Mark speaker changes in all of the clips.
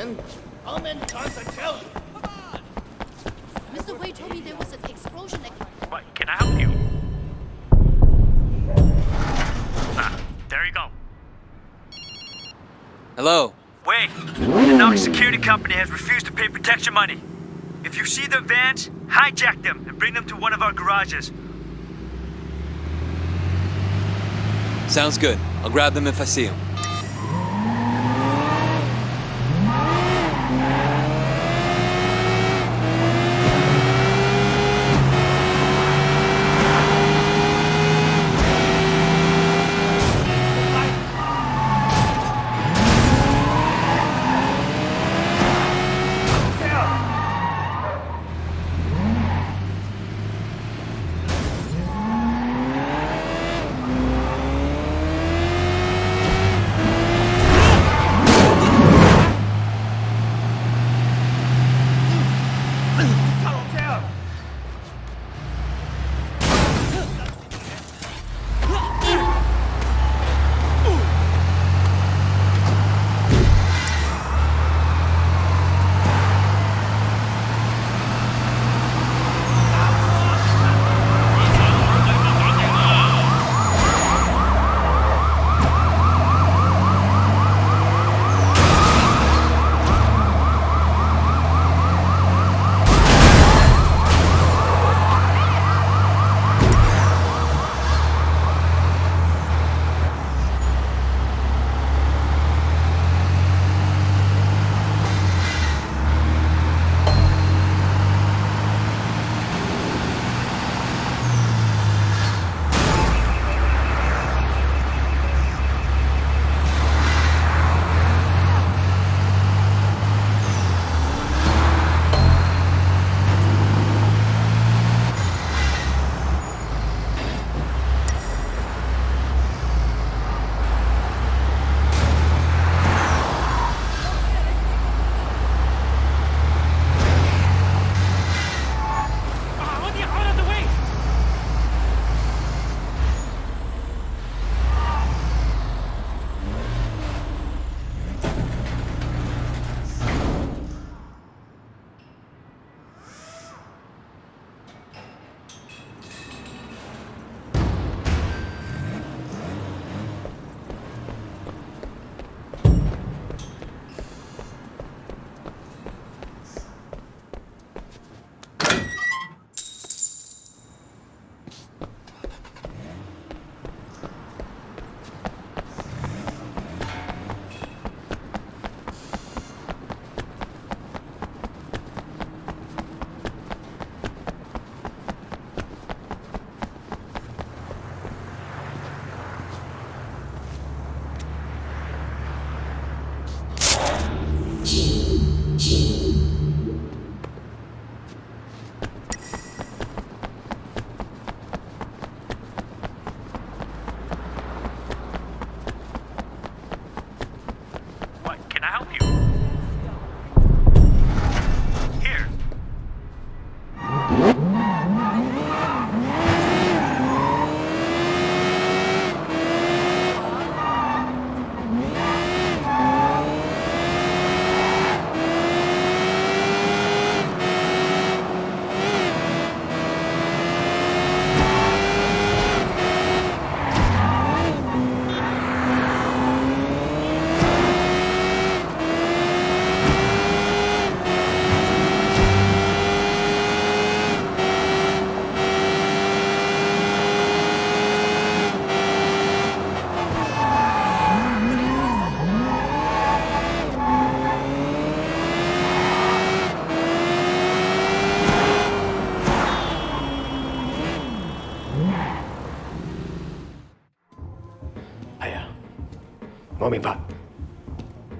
Speaker 1: then how many times I tell you?
Speaker 2: Mr. Wei told me there was an explosion.
Speaker 3: What? Can I help you? There you go.
Speaker 4: Hello?
Speaker 3: Wait, the Knox security company has refused to pay protection money. If you see their vans, hijack them and bring them to one of our garages.
Speaker 4: Sounds good. I'll grab them if I see them.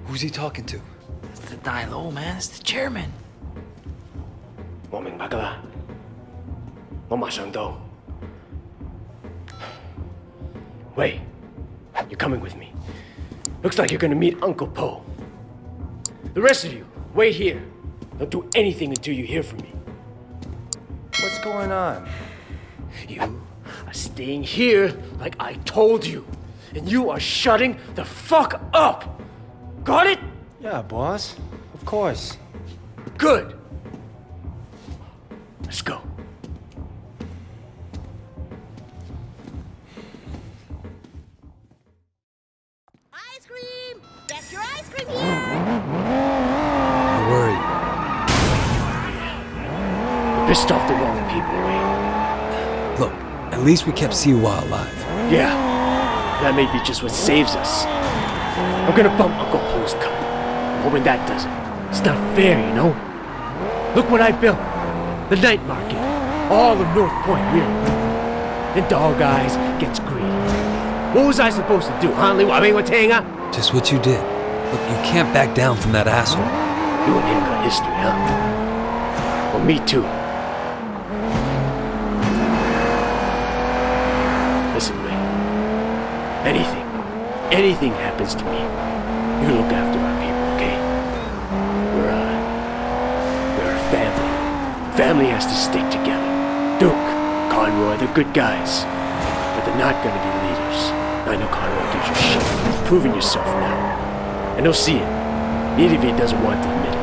Speaker 4: Who's he talking to?
Speaker 5: It's the Dai-Lo, man. It's the chairman.
Speaker 1: 我明白㗎啦，我馬上到。Wait, you're coming with me. Looks like you're gonna meet Uncle Po. The rest of you, wait here. Don't do anything until you hear from me.
Speaker 6: What's going on?
Speaker 1: You are staying here like I told you. And you are shutting the fuck up. Got it?
Speaker 6: Yeah, boss. Of Of course.
Speaker 1: Good. Let's go.
Speaker 2: Ice cream! Get your ice cream here!
Speaker 4: I'm worried.
Speaker 1: You pissed off the wrong people, Wayne.
Speaker 4: Look, at least we kept Siwa alive.
Speaker 1: Yeah, that may be just what saves us. I'm gonna bump Uncle Po's cut. I'm hoping that does it. It's not fair, you know? Look what I built. The night market. All of North Point, really. Then Dog Eyes gets greedy. What was I supposed to do, huh?
Speaker 4: Just what you did. Look, you can't back down from that asshole.
Speaker 1: You and him got history, huh? Well, me too. Listen, Wayne. Anything happens to me, you look after our people, okay? We're a family. Family has to stick together. Duke, Conroy, they're good guys. But they're not gonna be leaders. I know Conroy gives you shit. You've proven yourself now. And he'll see it. Even if he doesn't want to admit it.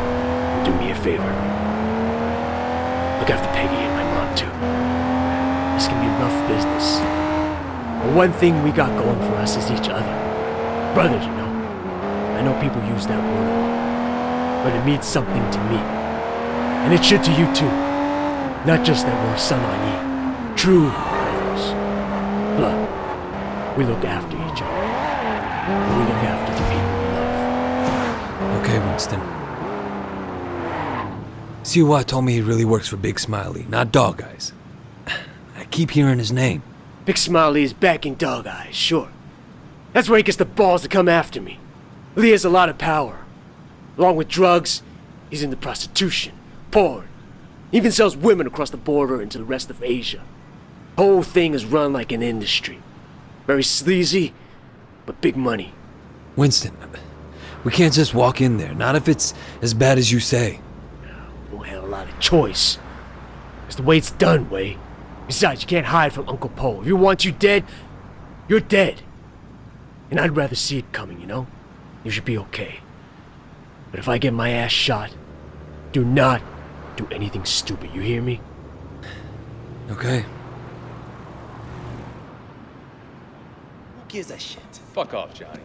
Speaker 1: Do me a favor. Look after Peggy and my mom, too. This can be rough business. But one thing we got going for us is each other. Brothers, you know. I know people use that word a lot. But it means something to me. And it should to you, too. Not just that we're son on ye. True brothers. Blood. We look after each other. And we look after the people we love.
Speaker 4: Okay, Winston. Siwa told me he really works for Big Smiley, not Dog Eyes. I keep hearing his name.
Speaker 1: Big Smiley is backing Dog Eyes, sure. That's where he gets the balls to come after me. Lee has a lot of power. Along with drugs, he's into prostitution, porn. He even sells women across the border into the rest of Asia. Whole thing is run like an industry. Very sleazy, but big money.
Speaker 4: Winston, we can't just walk in there, not if it's as bad as you say.
Speaker 1: We don't have a lot of choice. It's the way it's done, Way. Besides, you can't hide from Uncle Po. If he wants you dead, you're dead. And I'd rather see it coming, you know? You should be okay. But if I get my ass shot, do not do anything stupid, you hear me?
Speaker 4: Okay.
Speaker 5: Who gives a shit?
Speaker 7: Fuck off, Johnny.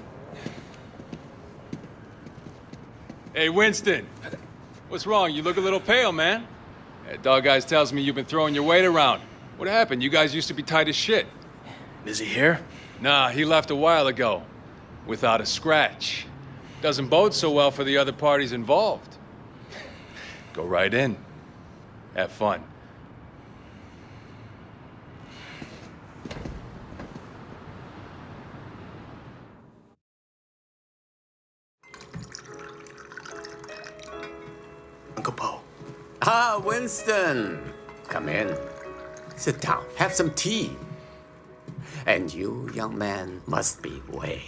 Speaker 7: Hey, Winston. What's wrong? You look a little pale, man. That Dog Eyes tells me you've been throwing your weight around. What happened? You guys used to be tight as shit.
Speaker 1: Is he here?
Speaker 7: Nah, he left a while ago. Without a scratch. Doesn't bode so well for the other parties involved. Go right in. Have fun.
Speaker 1: Uncle Po.
Speaker 8: Ah, Winston. Come in. Sit down. Have some tea. And you, young man, must be Wei.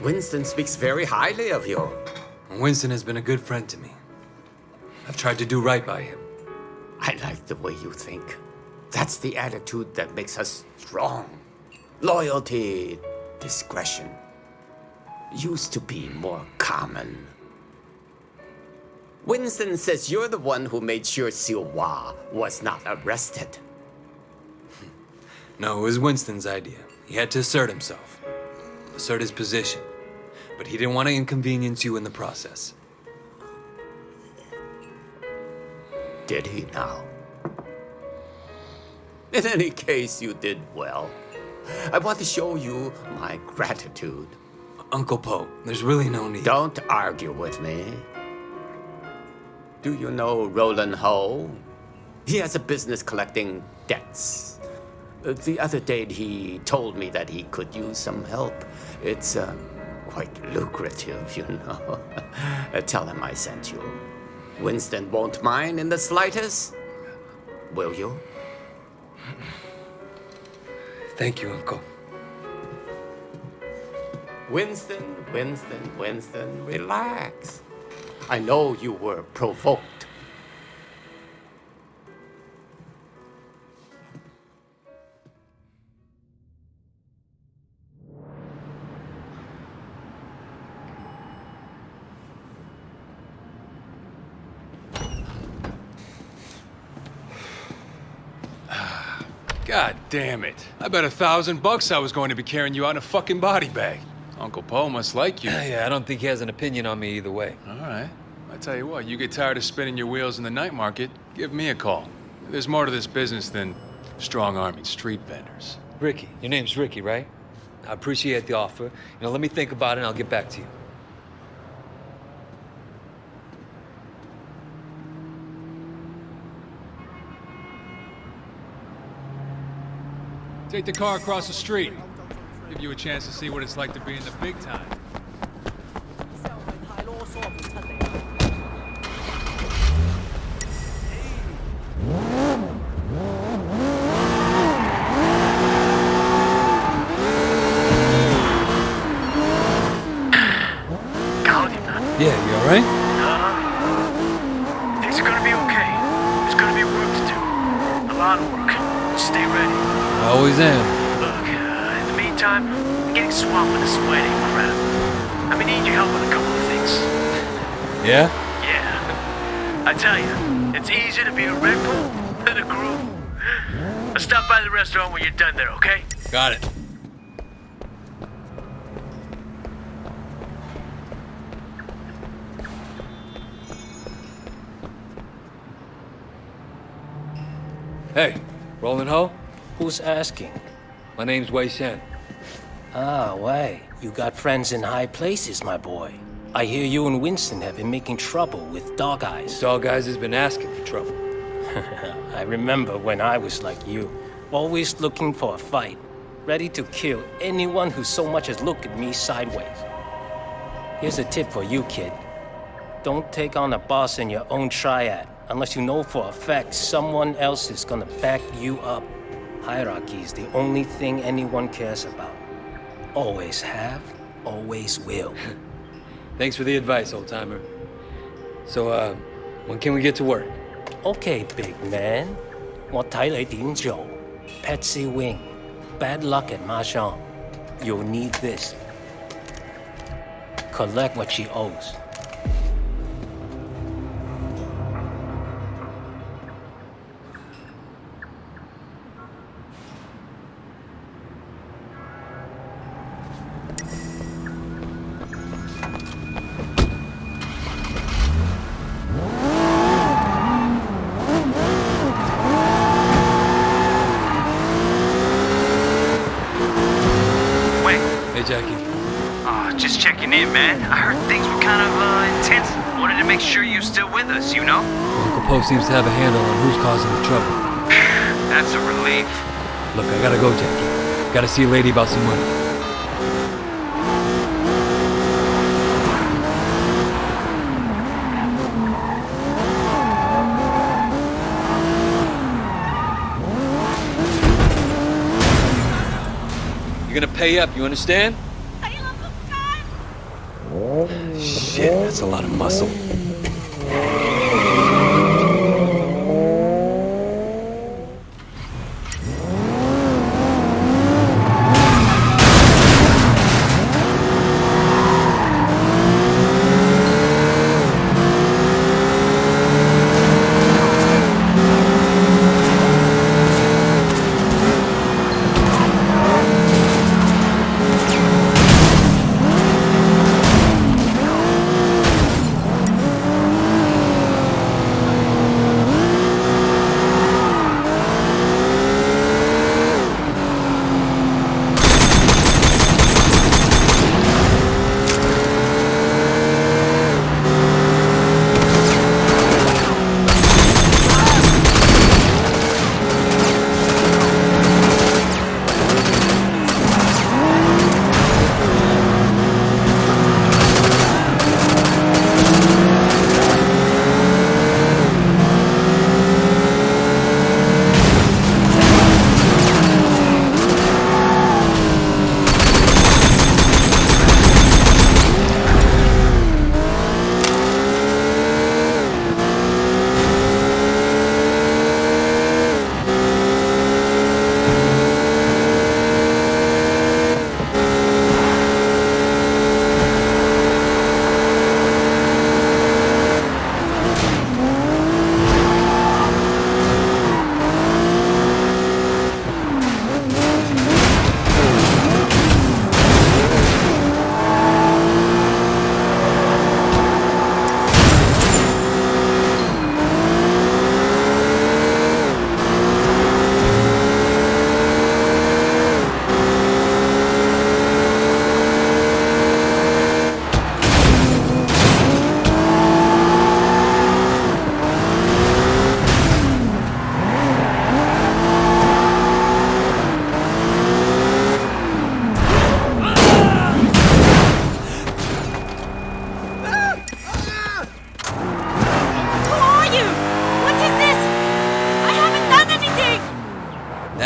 Speaker 8: Winston speaks very highly of you.
Speaker 4: Winston has been a good friend to me. I've tried to do right by him.
Speaker 8: I like the way you think. That's the attitude that makes us strong. Loyalty, discretion. Used to be more common. Winston says you're the one who made sure Siwa was not arrested.
Speaker 4: No, it was Winston's idea. He had to assert himself. Assert his position. But he didn't want to inconvenience you in the process.
Speaker 8: Did he now? In any case, you did well. I want to show you my gratitude.
Speaker 4: Uncle Po, there's really no need.
Speaker 8: Don't argue with me. Do you know Roland Ho? He has a business collecting debts. The other day, he told me that he could use some help. It's quite lucrative, you know. Tell him I sent you. Winston won't mind in the slightest. Will you?
Speaker 4: Thank you, Uncle.
Speaker 8: Winston, relax. I know you were provoked.
Speaker 7: God damn it. I bet $1,000 I was going to be carrying you out in a fucking body bag. Uncle Poe must like you.
Speaker 4: Yeah, I don't think he has an opinion on me either way.
Speaker 7: All right. I tell you what, you get tired of spinning your wheels in the night market, give me a call. There's more to this business than strong-arming street vendors.
Speaker 4: Ricky, your name's Ricky, right? I appreciate the offer. Let me think about it and I'll get back to you.
Speaker 7: Take the car across the street. Give you a chance to see what it's like to be in the big time.
Speaker 4: Yeah, you all right?
Speaker 3: Things are gonna be okay. There's gonna be work to do. A lot of work. Stay ready.
Speaker 4: I always am.
Speaker 3: Look, in the meantime, I'm getting swamped with this wedding crap. I'm gonna need your help with a couple of things.
Speaker 4: Yeah?
Speaker 3: Yeah. I tell you, it's easier to be a Red Bull than a groom. I'll stop by the restaurant when you're done there, okay?
Speaker 4: Got it. Hey, Roland Ho?
Speaker 6: Who's asking?
Speaker 4: My name's Wei Shen.
Speaker 6: Ah, Wei. You got friends in high places, my boy. I hear you and Winston have been making trouble with Dog Eyes.
Speaker 4: Dog Eyes has been asking for trouble.
Speaker 6: I remember when I was like you, always looking for a fight, ready to kill anyone who so much as looked at me sideways. Here's a tip for you, kid. Don't take on a boss in your own triad unless you know for a fact someone else is gonna back you up. Hierarchy is the only thing anyone cares about. Always have, always will.
Speaker 4: Thanks for the advice, old-timer. So, when can we get to work?
Speaker 6: Okay, big man. 我睇你點做. Patsy Wing. Bad luck at Mahjong. You'll need this. Collect what she owes.
Speaker 4: Jackie.
Speaker 3: Just checking in, man. I heard things were kind of intense. Wanted to make sure you're still with us, you know?
Speaker 4: Uncle Poe seems to have a handle on who's causing the trouble.
Speaker 3: That's a relief.
Speaker 4: Look, I gotta go, Jackie. Gotta see a lady about some money. You're gonna pay up, you understand? Shit, that's a lot of muscle.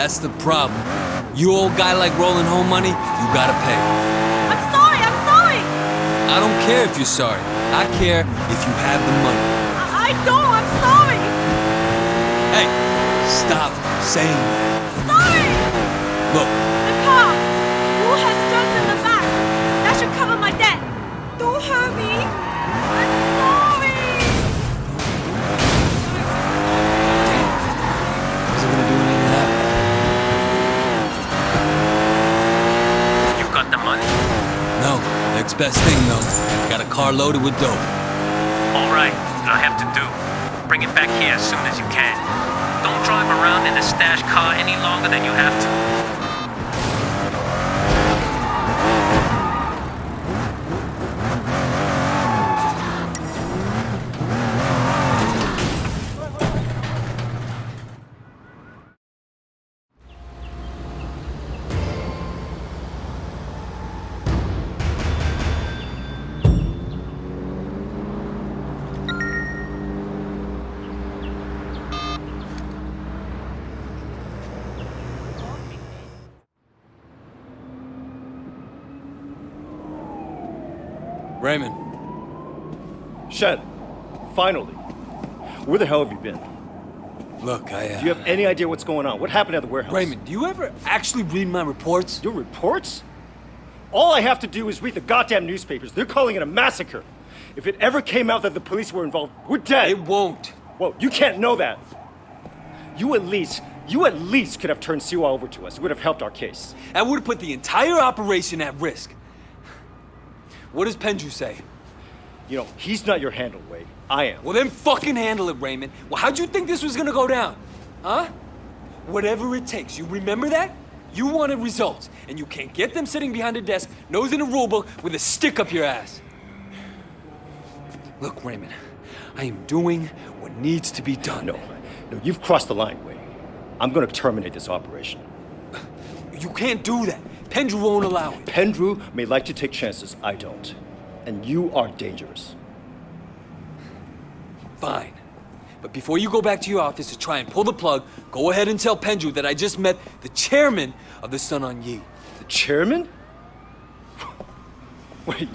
Speaker 4: That's the problem. You old guy like rolling home money, you gotta pay.
Speaker 2: I'm sorry, I'm sorry!
Speaker 4: I don't care if you're sorry. I care if you have the money.
Speaker 2: I don't, I'm sorry!
Speaker 4: Hey, stop saying that.
Speaker 2: Sorry!
Speaker 4: Look,
Speaker 2: The car! Who has drugs in the back? That should cover my debt. Don't hurt me! I'm sorry!
Speaker 4: wasn't gonna do any of that.
Speaker 6: You got the money?
Speaker 4: No, next best thing though. Got a car loaded with dope.
Speaker 6: All right, what I have to do, bring it back here as soon as you can. Don't drive around in a stash car any longer than you have to.
Speaker 4: Raymond,
Speaker 9: Shen, finally. Where the hell have you been?
Speaker 4: look,
Speaker 9: Do you have any idea what's going on? What happened at the warehouse?
Speaker 4: Raymond, do you ever actually read my reports?
Speaker 9: Your reports? All I have to do is read the goddamn newspapers. They're calling it a massacre. If it ever came out that the police were involved, we're dead.
Speaker 4: It won't.
Speaker 9: Whoa, you can't know that. You at least could have turned Siwa over to us. It would have helped our case.
Speaker 4: That would have put the entire operation at risk. What does Pendrew say?
Speaker 9: You know, he's not your handle, Wade. I am.
Speaker 4: Well, then fucking handle it, Raymond. Well, how'd you think this was gonna go down? Huh? Whatever it takes, you remember that? You wanted results, and you can't get them sitting behind a desk, nose in a rulebook, with a stick up your ass. Look, Raymond, I am doing what needs to be done.
Speaker 9: No, you've crossed the line, Wade. I'm gonna terminate this operation.
Speaker 4: You can't do that. Pendrew won't allow it.
Speaker 9: Pendrew may like to take chances, I don't. And you are dangerous.
Speaker 4: Fine. But before you go back to your office to try and pull the plug, go ahead and tell Pendrew that I just met the chairman of the Sun On Yee.
Speaker 9: The chairman? Wait,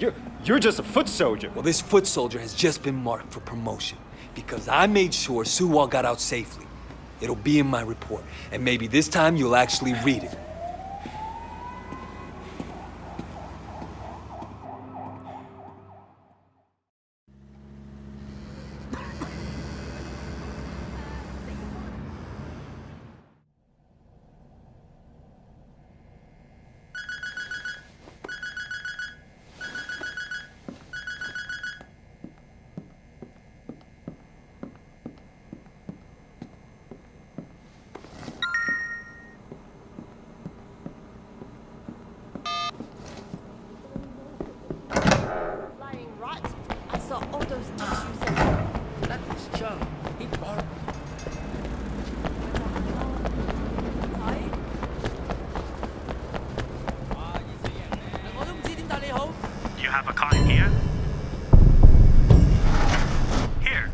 Speaker 9: you're just a foot soldier.
Speaker 4: Well, this foot soldier has just been marked for promotion because I made sure Suwa got out safely. It'll be in my report, and maybe this time you'll actually read it.
Speaker 2: Lying rot. I saw all those tissues and...
Speaker 5: That was Chung. He borrowed.
Speaker 3: You have a car in here? Here.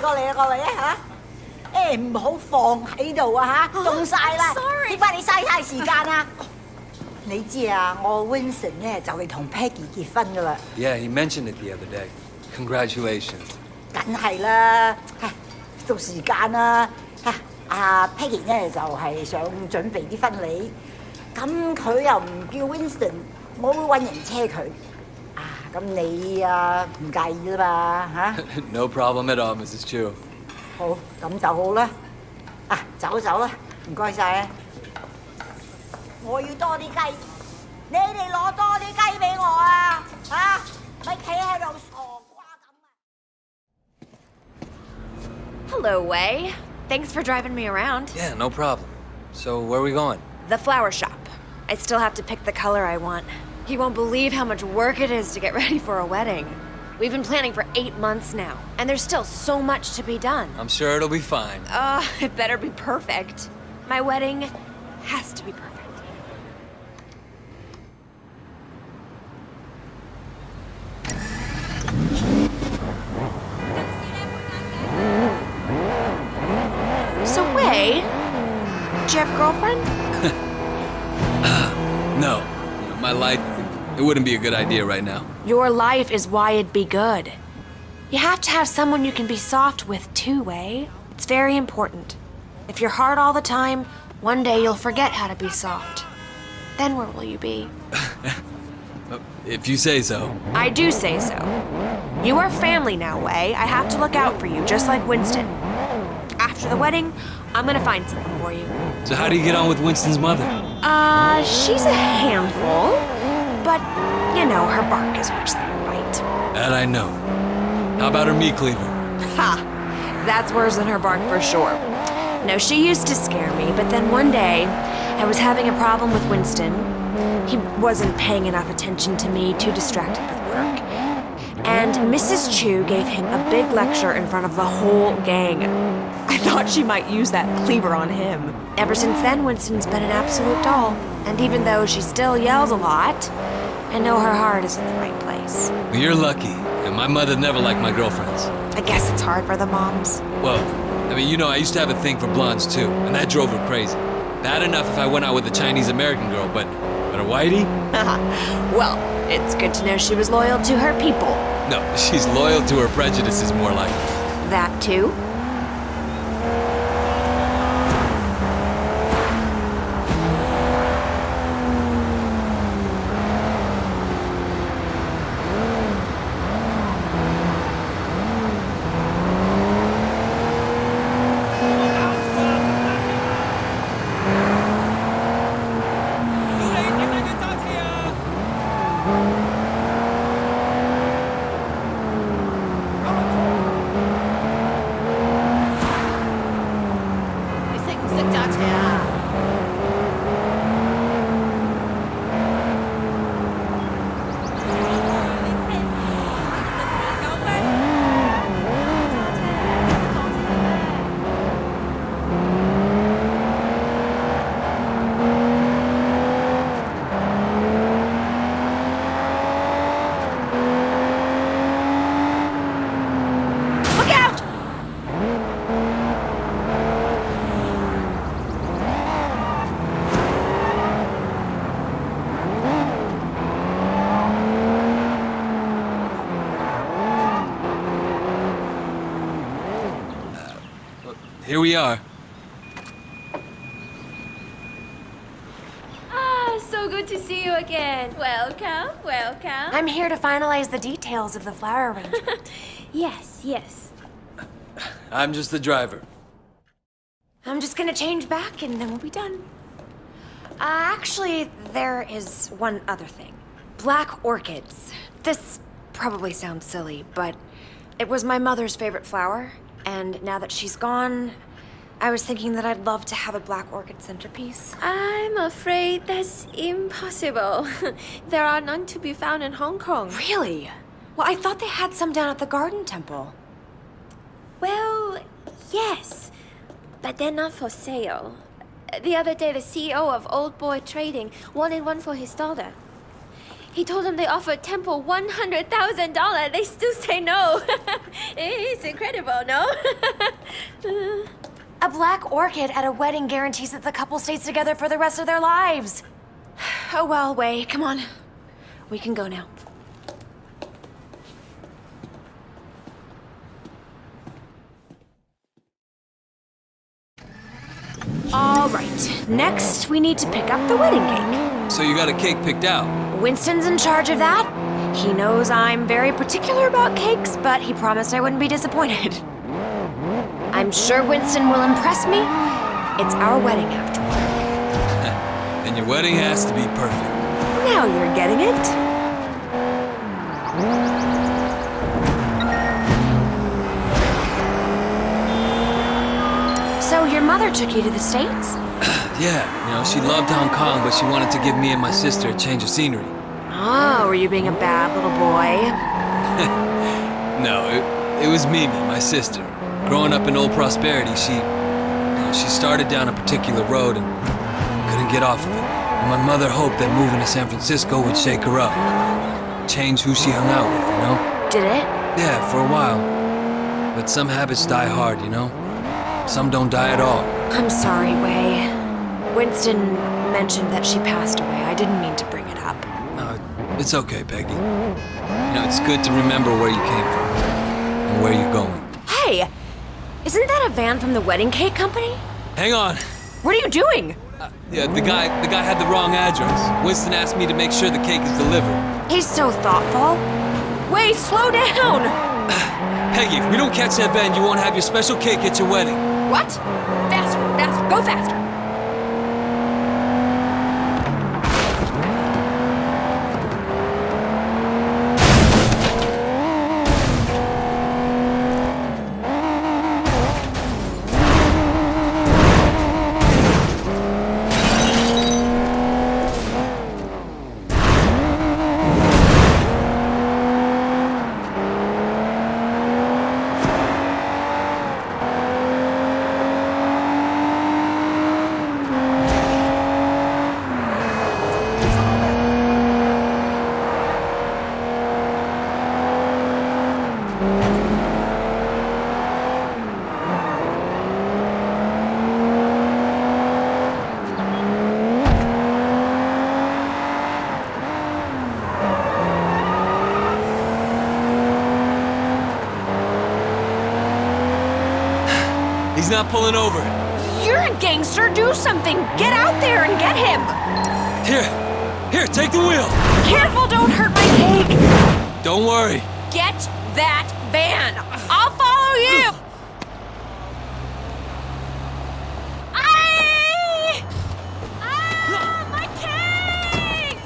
Speaker 10: 過嚟啊嚇！誒唔好放喺度啊嚇，凍晒啦！點解你嘥太時間啊？你知啊，我 Winston 咧就嚟同 Peggy 結婚噶啦。
Speaker 4: Yeah, he mentioned it the other day. Congratulations.
Speaker 10: 梗係啦，到時間啦嚇。阿 Peggy 咧就係想準備啲婚禮，咁佢又唔叫 Winston，我會揾人車佢。咁你唔介意啦嘛嚇
Speaker 4: No problem at all, Mrs. Chu.
Speaker 10: 好，咁就好啦。走啦，唔該晒啊！我要多啲雞，你哋攞多啲雞俾我啊！咪企喺度傻瓜咁啊！
Speaker 11: Hello, Wei. Thanks for driving me around.
Speaker 4: Yeah, no problem. So, where are we going?
Speaker 11: The flower shop. I still have to pick the color I want. You won't believe how much work it is to get ready for a wedding. We've been planning for 8 months now, and there's still so much to be done.
Speaker 4: I'm sure it'll be fine.
Speaker 11: It better be perfect. My wedding has to be perfect. So, Wei, do you have a girlfriend?
Speaker 4: No. My life, it wouldn't be a good idea right now.
Speaker 11: Your life is why it'd be good. You have to have someone you can be soft with too, Wei. It's very important. If you're hard all the time, one day you'll forget how to be soft. Then where will you be?
Speaker 4: If you say so.
Speaker 11: I do say so. You are family now, Wei. I have to look out for you, just like Winston. After the wedding, I'm gonna find someone for you.
Speaker 4: So how do you get on with Winston's mother?
Speaker 11: She's a handful, but, you know, her bark is worse than her bite.
Speaker 4: That I know. How about her meat cleaver?
Speaker 11: Ha! That's worse than her bark for sure. No, she used to scare me, but then one day, I was having a problem with Winston. He wasn't paying enough attention to me, too distracted with work. And Mrs. Chu gave him a big lecture in front of the whole gang. I thought she might use that cleaver on him. Ever since then, Winston's been an absolute doll. And even though she still yells a lot, I know her heart is in the right place.
Speaker 4: Well, you're lucky, and my mother never liked my girlfriends.
Speaker 11: I guess it's hard for the moms.
Speaker 4: Well, I mean, you know, I used to have a thing for blondes too, and that drove her crazy. Bad enough if I went out with a Chinese-American girl, but a whitey?
Speaker 11: Well, it's good to know she was loyal to her people.
Speaker 4: No, she's loyal to her prejudices, more like.
Speaker 11: That too?
Speaker 4: Here we are.
Speaker 12: So good to see you again. Welcome, welcome.
Speaker 11: I'm here to finalize the details of the flower arrangement.
Speaker 12: Yes.
Speaker 4: I'm just the driver.
Speaker 11: I'm just gonna change back and then we'll be done. Actually, there is one other thing. Black orchids. This probably sounds silly, but it was my mother's favorite flower, and now that she's gone, I was thinking that I'd love to have a black orchid centerpiece.
Speaker 12: I'm afraid that's impossible. There are none to be found in Hong Kong.
Speaker 11: Really? Well, I thought they had some down at the Garden Temple.
Speaker 12: Well, yes, but they're not for sale. The other day, the CEO of Old Boy Trading wanted one for his daughter. He told them they offered Temple $100,000. They still say no. It's incredible, no?
Speaker 11: A black orchid at a wedding guarantees that the couple stays together for the rest of their lives. Oh well, Wei, come on. We can go now. All right, next we need to pick up the wedding cake.
Speaker 4: So you got a cake picked out?
Speaker 11: Winston's in charge of that. He knows I'm very particular about cakes, but he promised I wouldn't be disappointed. I'm sure Winston will impress me. It's our wedding after all.
Speaker 4: And your wedding has to be perfect.
Speaker 11: Now you're getting it. So your mother took you to the States?
Speaker 4: Yeah, she loved Hong Kong, but she wanted to give me and my sister a change of scenery.
Speaker 11: Oh, were you being a bad little boy?
Speaker 4: No, it was Mimi, my sister. Growing up in Old Prosperity, she started down a particular road and couldn't get off of it. And my mother hoped that moving to San Francisco would shake her up. Change who she hung out with,
Speaker 11: Did it?
Speaker 4: Yeah, for a while. But some habits die hard, Some don't die at all.
Speaker 11: I'm sorry, Wei. Winston mentioned that she passed away. I didn't mean to bring it up.
Speaker 4: No, it's okay, Peggy. It's good to remember where you came from and where you're going.
Speaker 11: Hey! Isn't that a van from the wedding cake company?
Speaker 4: Hang on.
Speaker 11: What are you doing?
Speaker 4: Yeah, the guy had the wrong address. Winston asked me to make sure the cake is delivered.
Speaker 11: He's so thoughtful. Wei, slow down!
Speaker 4: Peggy, if we don't catch that van, you won't have your special cake at your wedding.
Speaker 11: What? Faster, faster, go faster!
Speaker 4: He's not pulling over.
Speaker 11: You're a gangster. Do something. Get out there and get him.
Speaker 4: Here, take the wheel.
Speaker 11: Careful, don't hurt my cake.
Speaker 4: Don't worry.
Speaker 11: Get that van. I'll follow you.
Speaker 2: My cake!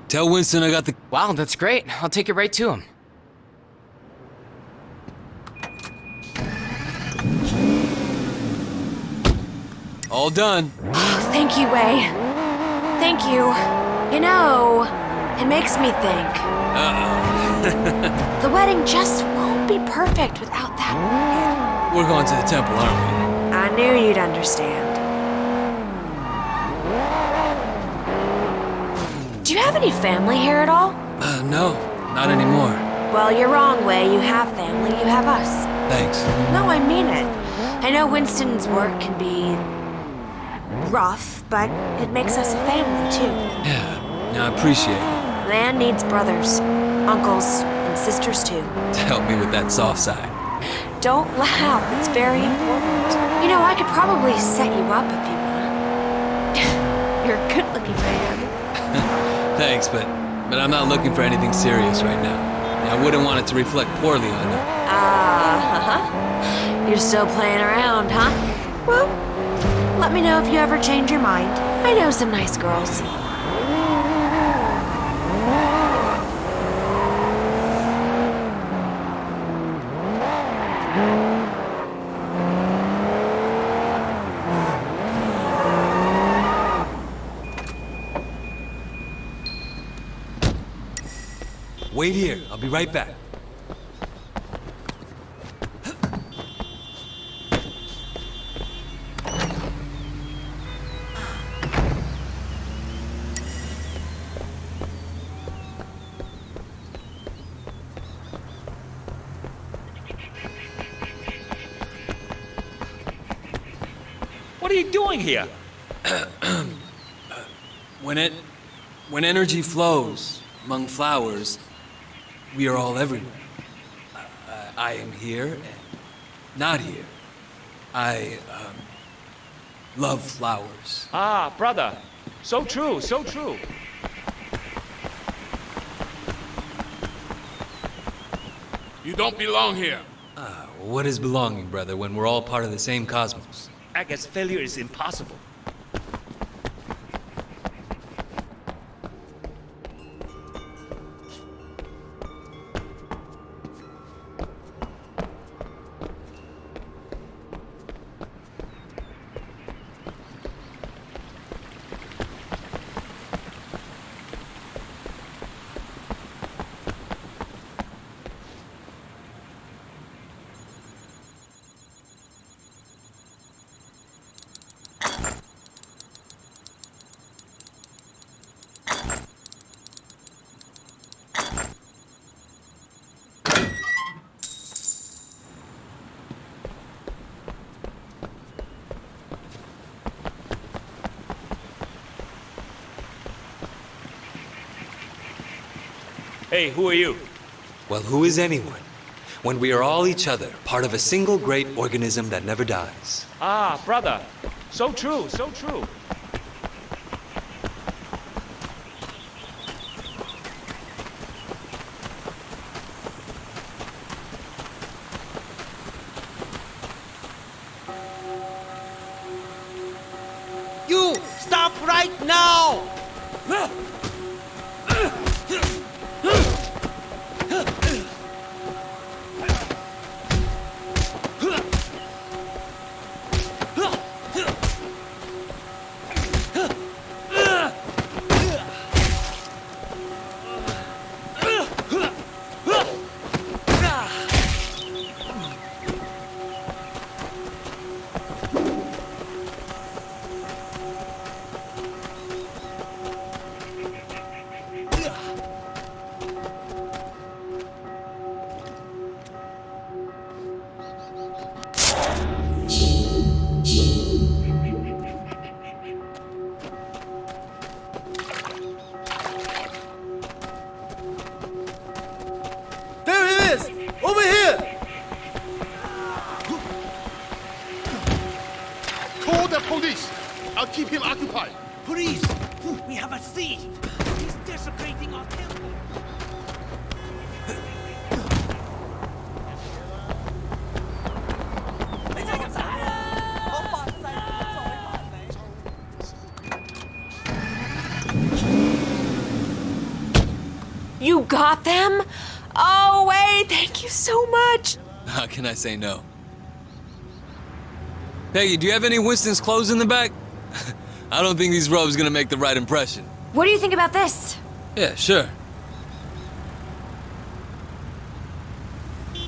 Speaker 4: Tell Winston I got the...
Speaker 5: Wow, that's great. I'll take it right to him.
Speaker 4: All done.
Speaker 11: Thank you, Wei. Thank you. It makes me think.
Speaker 4: Uh-oh.
Speaker 11: The wedding just won't be perfect without that orchid.
Speaker 4: We're going to the temple, aren't we?
Speaker 11: I knew you'd understand. Do you have any family here at all?
Speaker 4: No, not anymore.
Speaker 11: Well, you're wrong, Wei. You have family, you have us.
Speaker 4: Thanks.
Speaker 11: No, I mean it. I know Winston's work can be rough, but it makes us a family, too.
Speaker 4: Yeah, I appreciate it.
Speaker 11: Man needs brothers, uncles, and sisters, too.
Speaker 4: To help me with that soft side.
Speaker 11: Don't laugh, it's very important. I could probably set you up if you want. You're a good-looking man.
Speaker 4: Thanks, but I'm not looking for anything serious right now. I wouldn't want it to reflect poorly on you.
Speaker 11: You're still playing around, huh? Well, let me know if you ever change your mind. I know some nice girls.
Speaker 4: Wait here. I'll be right back.
Speaker 13: What are you doing here?
Speaker 4: When energy flows among flowers, we are all everywhere. I am here and not here. I love flowers.
Speaker 13: Ah, brother. So true, so true.
Speaker 14: You don't belong here.
Speaker 4: What is belonging, brother, when we're all part of the same cosmos?
Speaker 13: I guess failure is impossible. Hey, who are you?
Speaker 4: Well, who is anyone? When we are all each other, part of a single great organism that never dies.
Speaker 13: Ah, brother. So true, so true.
Speaker 15: You stop right now!
Speaker 14: I'll keep him occupied.
Speaker 15: Police! We have a thief! He's desecrating our temple!
Speaker 11: You got them? Oh, wait, thank you so much.
Speaker 4: How can I say no? Peggy, do you have any Winston's clothes in the back? I don't think these robes gonna make the right impression.
Speaker 11: What do you think about this?
Speaker 4: Yeah, sure.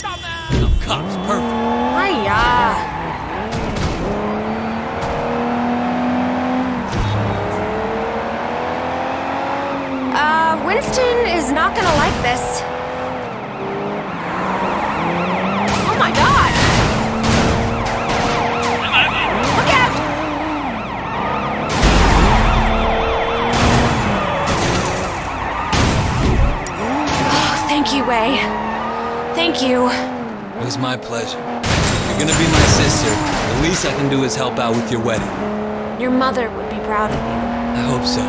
Speaker 4: Oh, cops, perfect.
Speaker 11: Hiya. Winston is not gonna like this. Oh my god! Look out! Oh, thank you, Wei. Thank you.
Speaker 4: It was my pleasure. You're gonna be my sister. The least I can do is help out with your wedding.
Speaker 11: Your mother would be proud of you.
Speaker 4: I hope so.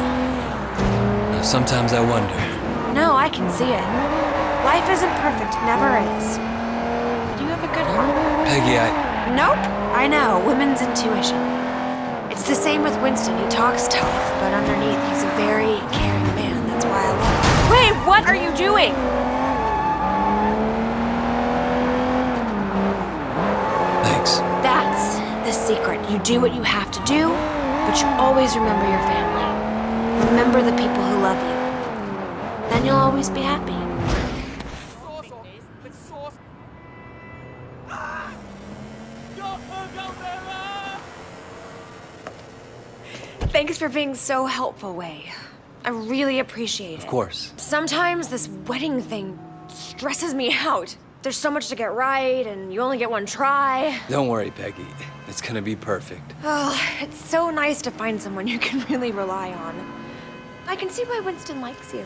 Speaker 4: Sometimes I wonder.
Speaker 11: No, I can see it. Life isn't perfect, it never is. But you have a good heart.
Speaker 4: Peggy,
Speaker 11: Nope, I know, women's intuition. It's the same with Winston. He talks tough, but underneath he's a very caring man. That's why I love him. Wait, what are you doing?
Speaker 4: Thanks.
Speaker 11: That's the secret. You do what you have to do, but you always remember your family. Remember the people who love you. Then you'll always be happy. Thanks for being so helpful, Wei. I really appreciate it.
Speaker 4: Of course.
Speaker 11: Sometimes this wedding thing stresses me out. There's so much to get right, and you only get one try.
Speaker 4: Don't worry, Peggy. It's gonna be perfect.
Speaker 11: Oh, it's so nice to find someone you can really rely on. I can see why Winston likes you.